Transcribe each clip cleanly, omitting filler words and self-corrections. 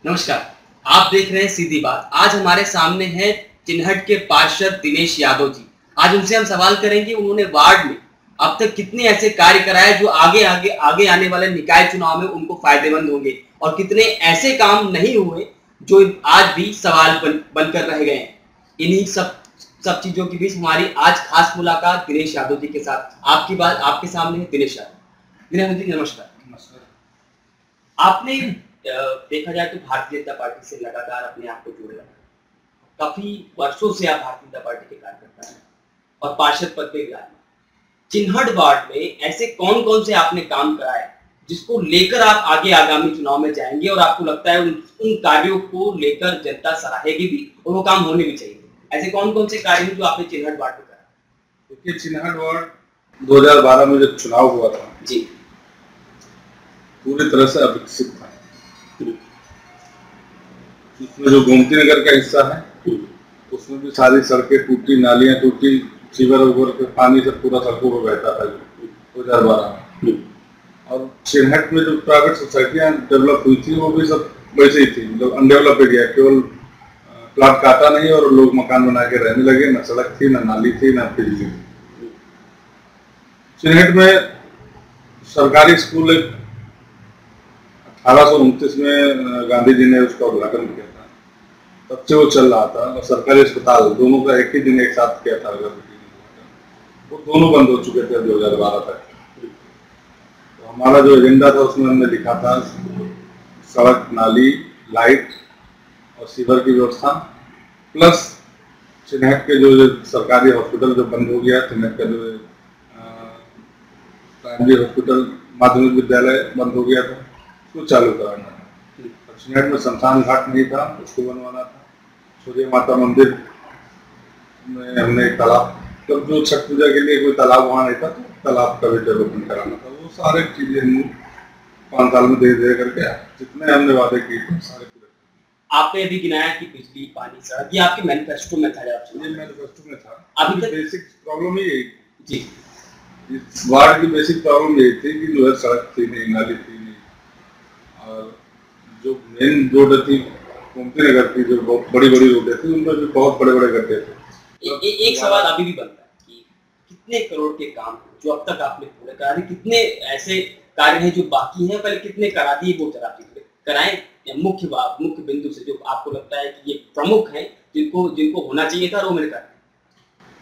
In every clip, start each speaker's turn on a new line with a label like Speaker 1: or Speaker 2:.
Speaker 1: नमस्कार, आप देख रहे हैं सीधी बात। आज हमारे सामने हैं चिनहट के पार्षद दिनेश यादव जी। आज उनसे हम सवाल करेंगे उन्होंने वार्ड में अब तक कितने ऐसे कार्य कराए जो आगे आने वाले निकाय चुनाव में उनको फायदेमंद होंगे और कितने ऐसे काम नहीं हुए जो आज भी सवाल बनकर रह गए हैं। इन्हीं सब चीजों के बीच हमारी आज खास मुलाकात दिनेश यादव जी के साथ। आपकी बात आपके सामने है दिनेश यादव। दिनेश जी नमस्कार। आपने देखा जाए तो भारतीय जनता पार्टी से लगातार अपने आप को जोड़े रखा, काफी वर्षों से आप भारतीय जनता पार्टी के कार्यकर्ता हैं और पार्षद पद पे भी आए। चिनहट वार्ड में ऐसे कौन कौन से आपने काम कराए जिसको लेकर आप आगे आगामी चुनाव में जाएंगे और आपको लगता है उन कार्यों को लेकर जनता सराहेगी भी और वो काम होने भी चाहिए? ऐसे कौन कौन से कार्य हैं जो आपने चिनहट वार्ड में करा?
Speaker 2: देखिए, चिनहट वार्ड 2012 में जब चुनाव हुआ था
Speaker 1: जी,
Speaker 2: पूरी तरह से अविकसित था। उसमें जो गोमती नगर का हिस्सा है उसमें भी सारी सड़कें टूटी, नालियां टूटी, सीवर उवर के पानी से पूरा सड़कों पर बहता था 2012 में। और चिनहट में जो प्राइवेट सोसाइटियां डेवलप हुई थी वो भी सब वैसे ही थी, मतलब अनडेवलप एरिया, केवल प्लाट काटा नहीं और लोग मकान बना के रहने लगे। न सड़क थी, न नाली थी, न बिजली थी। चिनहट में सरकारी स्कूल 1829 में गांधी जी ने उसका उद्घाटन किया था, तब से वो चल रहा था। और सरकारी अस्पताल दोनों का एक ही दिन एक साथ किया था, वो दोनों बंद हो चुके थे 2012 तक। तो हमारा जो एजेंडा था उसमें हमने लिखा था सड़क, नाली, लाइट और सीवर की व्यवस्था, प्लस चिनहट के जो सरकारी हॉस्पिटल जो बंद हो गया, चिनहट का जो प्राइमरी हॉस्पिटल, माध्यमिक विद्यालय बंद हो गया था, उसको चालू कराना था। चिनहट में शमशान घाट नहीं था, उसको बनवाना था। सूर्य माता मंदिर में हमने एक तालाब, तब जो छठ पूजा के लिए कोई तालाब वहाँ नहीं था तो तालाब का भी डेवलपमेंट कराना था। वो सारे चीजें हम 5 साल में धीरे धीरे करके जितने हमने वादे किए थे सारे पूरे।
Speaker 1: आपने अभी गिनाया कि बिजली, पानी, सड़क, ये आपके मैनिफेस्टो में था?
Speaker 2: ये मैनिफेस्टो में था।
Speaker 1: अभी तक
Speaker 2: बेसिक प्रॉब्लम ही यही
Speaker 1: जी,
Speaker 2: इस वार्ड की बेसिक प्रॉब्लम यही थी कि जो है सड़क थी नहीं, नाली थी नहीं, और जो मेन रोड थी गोमती नगर की, जो बहुत बड़ी बड़ी रोडें थी उनमें भी बहुत बड़े बड़े गड्ढे थे।
Speaker 1: एक सवाल अभी भी बनता है कि कितने करोड़ के काम जो अब तक आपने पूरे करा दिए, कितने ऐसे कार्य हैं जो बाकी हैं, पहले कितने करा दिए वो जरा कराएं। मुख्य बिंदु से जो आपको लगता है कि ये प्रमुख है जिनको होना चाहिए था और वो मैंने करा।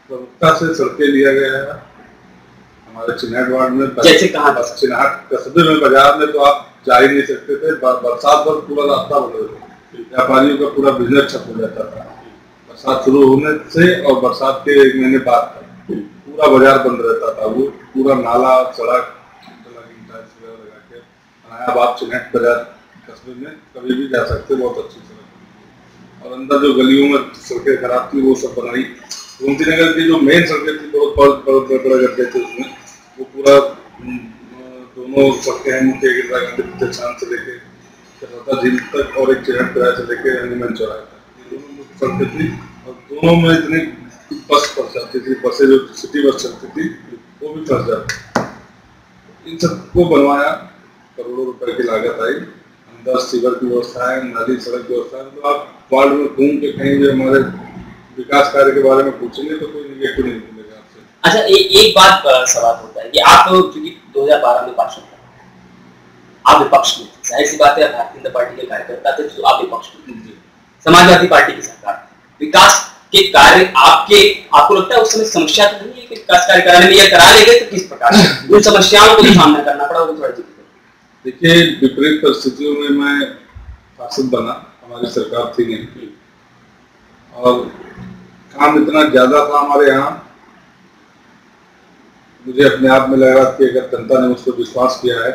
Speaker 2: प्रमुखता से सड़कें लिया गया है हमारे चिनहट वार्ड में।
Speaker 1: जैसे कहाँ पर?
Speaker 2: चिनहट कस्बे में, बाजार में तो आप जा ही नहीं सकते थे, बरसात भर पूरा रास्ता बंद हो जाता, व्यापारियों का पूरा बिजनेस ठप हो जाता था। बरसात शुरू होने से और बरसात के 1 महीने बाद पूरा बाजार बंद रहता था। वो पूरा नाला, सड़क लगा के अब आप चिनहट बाजार कस्बे में कभी भी जा सकते, बहुत अच्छी सड़क। और अंदर जो गलियों में सड़कें खराब थी वो सब बनाई। गोमती नगर की जो मेन सड़कें थी बहुत बड़े गड्ढे थे उसमें, वो पूरा दोनों सड़कें हैं, मुख्य गिरजा गांधी प्रतिष्ठान से लेके झील तक और एक चिनहट किराए से लेके हनुमान चौराहे तक, ये दोनों मुख्य सड़कें थी। और दोनों में इतनी बस फंस जाती थी, बसें जो सिटी बस चलती थी वो भी फंस जाती। इन सबको बनवाया, करोड़ों रुपए की लागत आई। अंदर सीवर की व्यवस्था है, नाली, सड़क की व्यवस्था है। तो आप वार्ड में घूम के कहीं भी हमारे विकास कार्य के बारे में पूछेंगे तो कोई निगेटिव नहीं मिलेगा आपसे।
Speaker 1: अच्छा, एक बात सवाल होता है कि आप क्योंकि 2012 में पार्षद थे, आप विपक्ष में, जाहिर सी बात है भारतीय जनता पार्टी के कार्यकर्ता थे तो आप विपक्ष में, समाजवादी पार्टी की सरकार, विकास के कार्य आपको लगता है उस समय समस्या तो नहीं है कि विकास कार्य कराने में या करा ले गए तो किस प्रकार से उन समस्याओं को सामना करना पड़ा? वो थोड़ा
Speaker 2: देखिए, विपरीत परिस्थितियों में मैं पार्षद बना, हमारी सरकार थी नहीं और काम इतना ज्यादा था हमारे यहाँ, मुझे अपने आप में लग रहा था कि अगर जनता ने मुझ पर विश्वास किया है,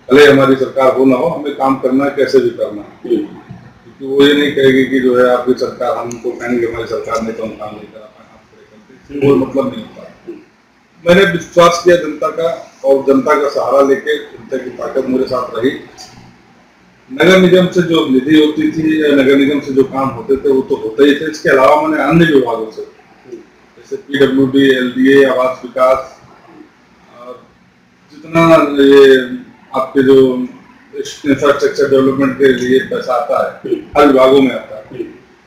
Speaker 2: भले हमारी सरकार हो ना हो, हमें काम करना है, कैसे भी करना है। क्योंकि वो ये नहीं कहेगी कि जो है आपकी सरकार, हमको कहेंगे हमारी सरकार ने तो हम काम नहीं करा पाए, वो मतलब नहीं होता। मैंने विश्वास किया जनता का और जनता का सहारा लेके, जनता की ताकत मेरे साथ रही। नगर निगम से जो निधि होती थी या नगर निगम से जो काम होते थे वो तो होते ही थे। इसके अलावा मैंने अन्य विभागों से जैसे PWD, LDA, आवास विकास, जितना ये आपके जो इंफ्रास्ट्रक्चर डेवलपमेंट के लिए पैसा आता है, हर विभागों में आता है,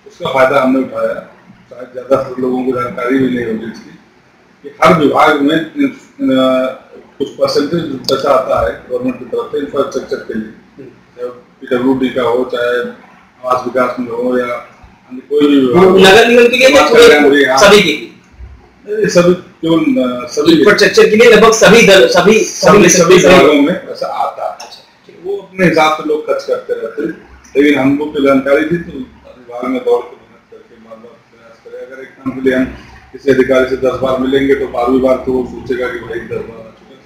Speaker 2: उसका फायदा हमने उठाया। शायद ज्यादातर लोगों को जानकारी भी नहीं होगी इसकी कि हर विभाग में कुछ परसेंटेज पैसा आता है गवर्नमेंट की तरफ से इंफ्रास्ट्रक्चर के लिए, चाहे PWD का हो, चाहे आवास विकास में हो, या कोई भी
Speaker 1: नगर निगम के लिए सभी के
Speaker 2: लिए, सभी
Speaker 1: इंफ्रास्ट्रक्चर के लिए लगभग सभी
Speaker 2: विभागों में पैसा आता है। वो अपने हिसाब से लोग खर्च करते रहते हैं, लेकिन हम लोग को जानकारी थी तो विभाग में दौड़ के मेहनत करके बार बार प्रयास करें। अगर एक काम के लिए हम किसी अधिकारी से 10 बार मिलेंगे तो 12वीं बार तो वो सोचेगा कि भाई 10 बार आ चुका है,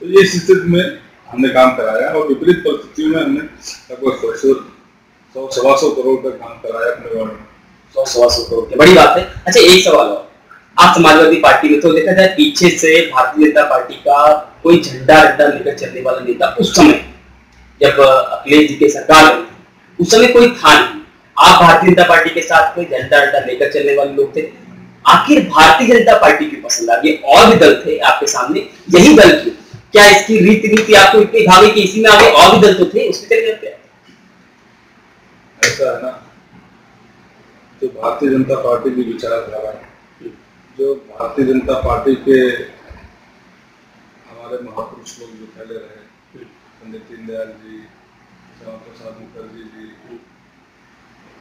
Speaker 2: तो ये स्थिति में हमने काम कराया और विपरीत परिस्थितियों में हमने लगभग 100-125 करोड़ का काम कराया अपने वार्ड में।
Speaker 1: 100-125 करोड़, बड़ी बात है। अच्छा, एक सवाल और, आप समाजवादी पार्टी में तो देखा जाए पीछे से भारतीय जनता पार्टी का कोई झंडा लेकर चलने वाला नेता उस समय जब अखिलेश जी की सरकार बनी उस समय कोई था नहीं। आप भारतीय जनता पार्टी के साथ कोई झंडा लेकर चलने वाले लोग थे। आखिर भारतीय जनता पार्टी की पसंद आ गई, और भी दल थे आपके सामने, यही दल क्यों? क्या इसकी रीति आपको इतनी भावी कि इसी में आगे और भी दल तो थे, उसके चले जाते?
Speaker 2: ऐसा है ना, जो भारतीय जनता पार्टी की विचारधारा, जो भारतीय जनता पार्टी के हमारे महापुरुष लोग जो पहले रहे, पंडित दीनदयाल जी, श्यामा प्रसाद मुखर्जी जी,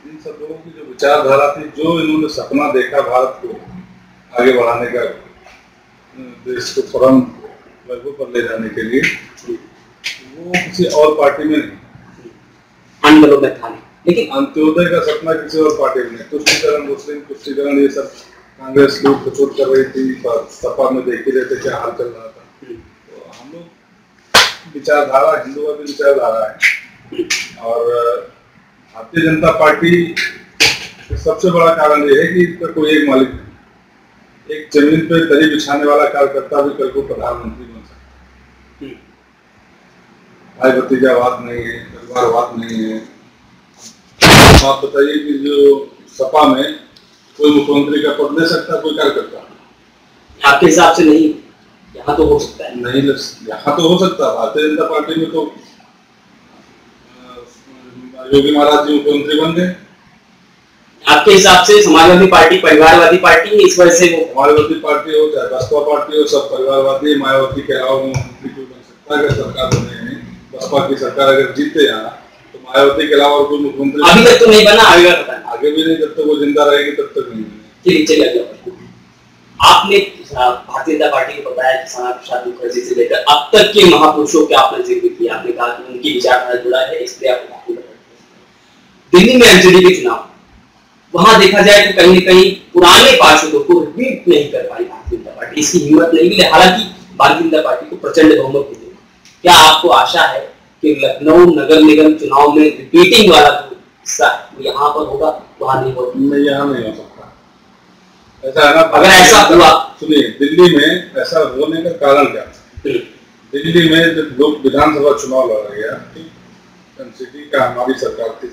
Speaker 2: इन सब लोगों की जो विचारधारा थी, जो इन्होंने सपना देखा भारत को आगे बढ़ाने का, देश को फौरन वैभव पर ले जाने के लिए, वो किसी और पार्टी में नहीं,
Speaker 1: अन्य लोगों में था।
Speaker 2: लेकिन अंत्योदय का सपना किसी और पार्टी में नहीं। तुष्टीकरण, मुस्लिम तुष्टीकरण, ये सब कांग्रेस लोग प्रचुर कर रही थी, सपा में देख ही रहे थे क्या हाल चल रहा था। तो हम लोग विचारधारा हिंदुवादी विचारधारा है, और भारतीय जनता पार्टी सबसे बड़ा कारण ये है कि इसका कोई एक मालिक नहीं। एक जमीन पे दरी बिछाने वाला कार्यकर्ता भी कल को प्रधानमंत्री बन सकता है। भाई भतीजावाद नहीं है, परिवारवाद नहीं है। आप बताइए कि जो सपा में कोई मुख्यमंत्री का पद ले सकता है कोई कार्यकर्ता?
Speaker 1: आपके हिसाब से नहीं, यहाँ तो हो सकता है।
Speaker 2: नहीं, यहाँ तो हो सकता है। भारतीय जनता पार्टी में तो योगी महाराज जी मुख्यमंत्री बन गए।
Speaker 1: आपके हिसाब से समाजवादी पार्टी परिवारवादी पार्टी है, इस वजह से वो
Speaker 2: समाजवादी पार्टी हो चाहे बसपा पार्टी हो, सब परिवारवादी। मायावती के अलावा मुख्यमंत्री कोई बन सकता है? अगर सरकार बने हैं, बसपा की सरकार अगर जीते यहाँ, तो मायावती के अलावा कोई मुख्यमंत्री
Speaker 1: अभी तक तो नहीं बना,
Speaker 2: आगे भी नहीं, जब तक वो जिंदा रहेगी तब तक नहीं।
Speaker 1: आपने भारतीय जनता पार्टी को बताया कि श्यामा प्रसाद मुखर्जी से लेकर अब तक के महापुरुषों के आपने जिक्र किया, आपने कहा कि उनकी विचारधारा जुड़ा है, इसलिए आपको दिल्ली में एमसीडी के चुनाव, वहां देखा जाए तो कहीं न कहीं पुराने पार्षदों को रिपीट नहीं कर पाई भारतीय जनता पार्टी, इसकी हिम्मत नहीं मिली। हालांकि भारतीय जनता पार्टी को प्रचंड बहुमत मिले। क्या आपको आशा है कि लखनऊ नगर निगम चुनाव में रिपीटिंग वाला हिस्सा यहाँ पर होगा, वहां नहीं होगा?
Speaker 2: नहीं, यहाँ नहीं हो सकता। ऐसा है ना,
Speaker 1: अगर ऐसा हुआ,
Speaker 2: सुनिए, दिल्ली में ऐसा होने का कारण क्या? दिल्ली में जब लोग विधानसभा चुनाव लड़ा गया, एमसीडी का हमारी सरकार थी,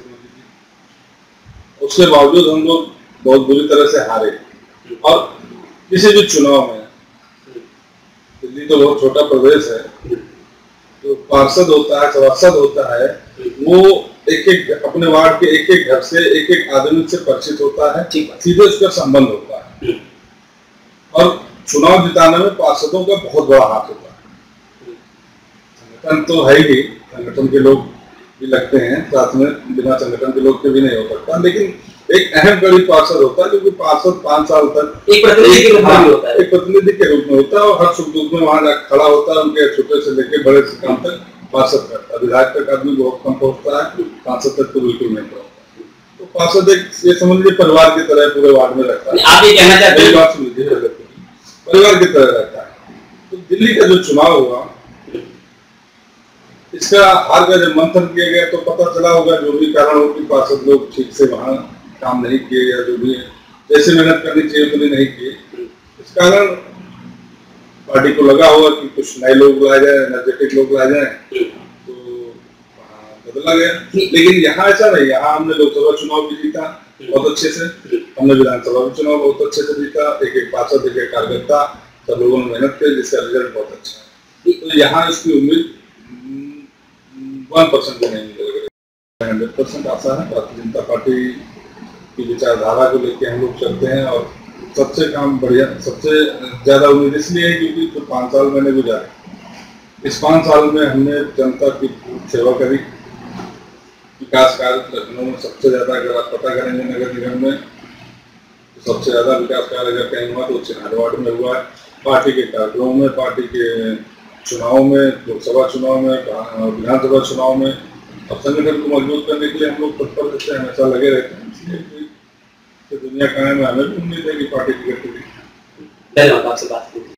Speaker 2: उसके बावजूद हम लोग बहुत बुरी तरह से हारे। और किसी भी चुनाव में, दिल्ली तो बहुत छोटा प्रदेश है, जो पार्षद होता है, सभासद होता है, वो एक अपने वार्ड के एक घर से एक आदमी से परिचित होता है, सीधे उसका संबंध होता है। और चुनाव जिताने में पार्षदों का बहुत बड़ा हाथ होता है। संगठन तो है ही, संगठन के लोग भी लगते हैं साथ में, बिना संगठन के लोग के भी नहीं हो सकता। लेकिन एक अहम कड़ी पार्षद होता है, क्योंकि पार्षद 5 साल तक
Speaker 1: एक प्रतिनिधि के रूप में होता है,
Speaker 2: एक प्रतिनिधि के रूप में होता है, और हर सुख दुख में वहां खड़ा होता है, उनके छोटे से लेकर बड़े से काम तक पार्षद करता है। विधायक तक आदमी बहुत कम पहुंचता है, पार्षद तक तो बिल्कुल नहीं पहुंचता। तो पार्षद एक, ये समझ लीजिए, परिवार की तरह पूरे वार्ड में रहता है।
Speaker 1: आप ये कहना चाहते हैं?
Speaker 2: बात सुनिए, परिवार की तरह रहता है। तो दिल्ली का जो चुनाव हुआ, इसका हार का जब मंथन किया गया तो पता चला होगा, जो भी कारण हो कि पार्षद लोग ठीक से वहां काम नहीं किए, या जो भी जैसे मेहनत करनी चाहिए उतनी नहीं की। इस कारण पार्टी को लगा होगा कि कुछ नए लोग लाए जाए, एनर्जेटिक लोग लाए जाए, तो बदला गया। लेकिन यहाँ ऐसा नहीं, यहाँ हमने लोकसभा चुनाव भी जीता बहुत अच्छे से, हमने विधानसभा भी चुनाव बहुत अच्छे से जीता, एक पार्षद, एक कार्यकर्ता, सब लोगों ने मेहनत की, जिसका रिजल्ट बहुत अच्छा है। तो यहाँ इसकी उम्मीद 1% भी नहीं निकलेगा। 100% आशा है। भारतीय जनता पार्टी की विचारधारा को लेकर हम लोग चलते हैं और सबसे काम बढ़िया, सबसे ज्यादा उम्मीद इसलिए है क्योंकि जो 5 साल मैंने गुजारे, इस 5 साल में हमने जनता की सेवा करी। विकास कार्य लखनऊ में सबसे ज्यादा, अगर आप पता करेंगे नगर निगम में, तो सबसे ज्यादा विकास कार्य अगर कहीं हुआ तो चिन्हार वार्ड में हुआ है। पार्टी के कार्यक्रमों में, पार्टी के चुनाव में, लोकसभा चुनाव में, विधानसभा चुनाव में, और संगठन को मजबूत करने के लिए हम लोग तत्पर रहते हैं, हमेशा लगे रहते हैं। इसलिए दुनिया कायम है, हमें भी उम्मीद है कि पार्टी की गतिविधि।
Speaker 1: धन्यवाद आपसे बात करने के लिए।